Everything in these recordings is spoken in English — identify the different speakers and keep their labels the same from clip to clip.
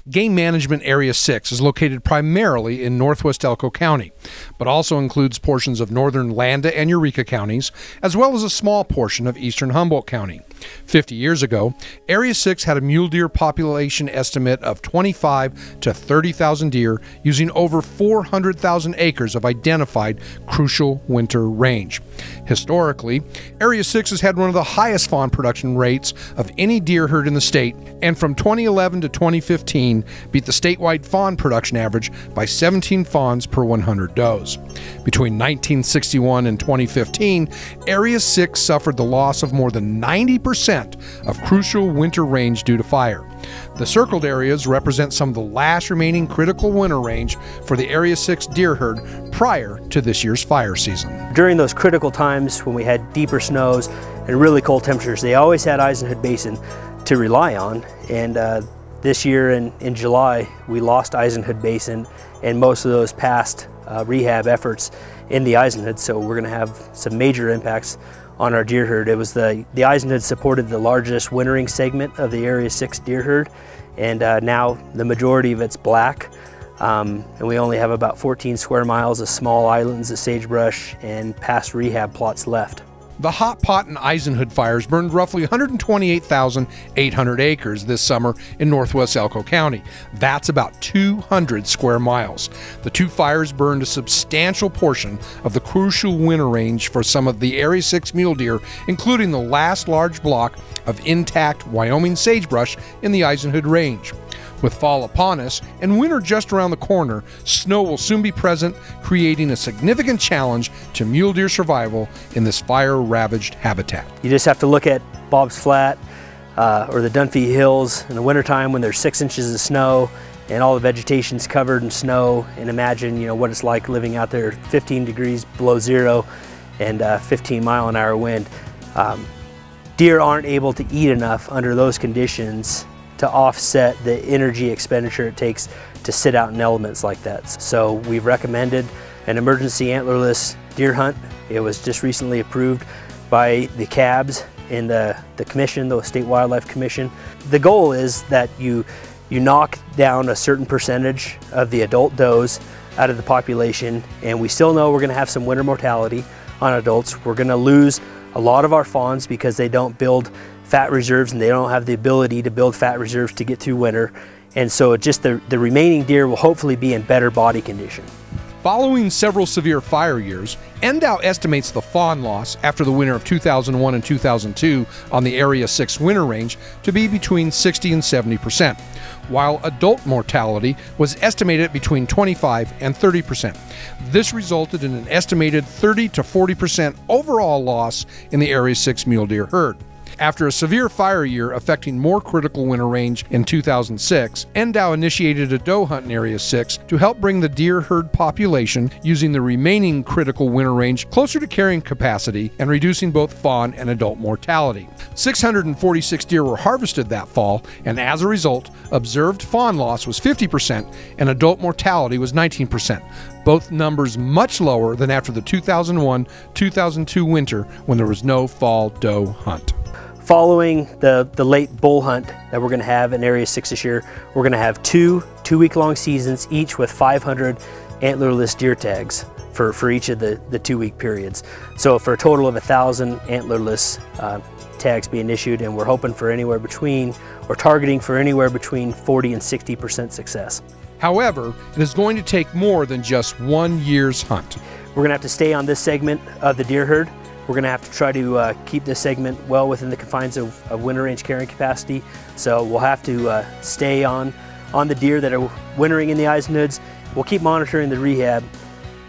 Speaker 1: Game Management Area 6 is located primarily in Northwest Elko County, but also includes portions of northern Landa and Eureka counties, as well as a small portion of eastern Humboldt County. 50 years ago, Area 6 had a mule deer population estimate of 25 to 30,000 deer using over 400,000 acres of identified crucial winter range. Historically, Area 6 has had one of the highest fawn production rates of any deer herd in the state, and from 2011 to 2015 beat the statewide fawn production average by 17 fawns per 100 does. Between 1961 and 2015, Area 6 suffered the loss of more than 90% of crucial winter range due to fire. The circled areas represent some of the last remaining critical winter range for the Area 6 deer herd prior to this year's fire season.
Speaker 2: During those critical times when we had deeper snows and really cold temperatures, they always had Izzenhood Basin to rely on, and this year in July we lost Izzenhood Basin and most of those past rehab efforts in the Izzenhood, so we're going to have some major impacts on our deer herd. It was the Izzenhood supported the largest wintering segment of the Area 6 deer herd, and now the majority of it's black, and we only have about 14 square miles of small islands of sagebrush and past rehab plots left.
Speaker 1: The Hot Pot and Izzenhood fires burned roughly 128,800 acres this summer in Northwest Elko County. That's about 200 square miles. The two fires burned a substantial portion of the crucial winter range for some of the Area 6 mule deer, including the last large block of intact Wyoming sagebrush in the Izzenhood Range. With fall upon us and winter just around the corner, snow will soon be present, creating a significant challenge to mule deer survival in this fire-ravaged habitat.
Speaker 2: You just have to look at Bob's Flat or the Dunphy Hills in the wintertime when there's 6 inches of snow and all the vegetation's covered in snow, and imagine what it's like living out there 15 degrees below zero and 15-mile-an-hour wind. Deer aren't able to eat enough under those conditions to offset the energy expenditure it takes to sit out in elements like that. So we've recommended an emergency antlerless deer hunt. It was just recently approved by the CABs in the commission, the State Wildlife Commission. The goal is that you knock down a certain percentage of the adult does out of the population, and we still know we're gonna have some winter mortality on adults. We're gonna lose a lot of our fawns because they don't build fat reserves and they don't have the ability to build fat reserves to get through winter. And so just the remaining deer will hopefully be in better body condition.
Speaker 1: Following several severe fire years, NDOW estimates the fawn loss after the winter of 2001 and 2002 on the Area 6 winter range to be between 60 and 70%, while adult mortality was estimated at between 25 and 30%. This resulted in an estimated 30 to 40% overall loss in the Area 6 mule deer herd. After a severe fire year affecting more critical winter range in 2006, NDOW initiated a doe hunt in Area 6 to help bring the deer herd population using the remaining critical winter range closer to carrying capacity and reducing both fawn and adult mortality. 646 deer were harvested that fall, and as a result, observed fawn loss was 50% and adult mortality was 19%. Both numbers much lower than after the 2001-2002 winter when there was no fall doe hunt.
Speaker 2: Following the late bull hunt that we're going to have in Area 6 this year, we're going to have two-week-long seasons, each with 500 antlerless deer tags for each of the 2-week periods. So for a total of 1,000 antlerless tags being issued, and we're hoping for anywhere between, or targeting for anywhere between 40 and 60% success.
Speaker 1: However, it is going to take more than just 1 year's hunt.
Speaker 2: We're going to have to stay on this segment of the deer herd. We're going to have to try to keep this segment well within the confines of winter range carrying capacity. So we'll have to stay on the deer that are wintering in the Izzenhoods. We'll keep monitoring the rehab,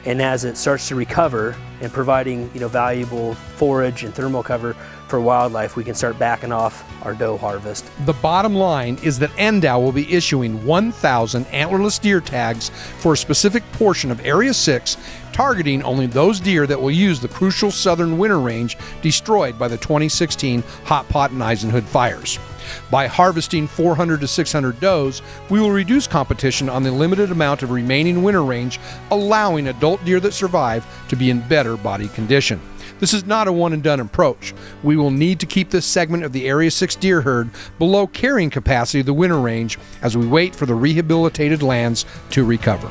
Speaker 2: and as it starts to recover and providing valuable forage and thermal cover for wildlife, we can start backing off our doe harvest.
Speaker 1: The bottom line is that NDOW will be issuing 1,000 antlerless deer tags for a specific portion of Area 6, targeting only those deer that will use the crucial southern winter range destroyed by the 2016 Hot Pot and Izzenhood fires. By harvesting 400 to 600 does, we will reduce competition on the limited amount of remaining winter range, allowing adult deer that survive to be in better body condition. This is not a one-and-done approach. We will need to keep this segment of the Area 6 deer herd below carrying capacity of the winter range as we wait for the rehabilitated lands to recover.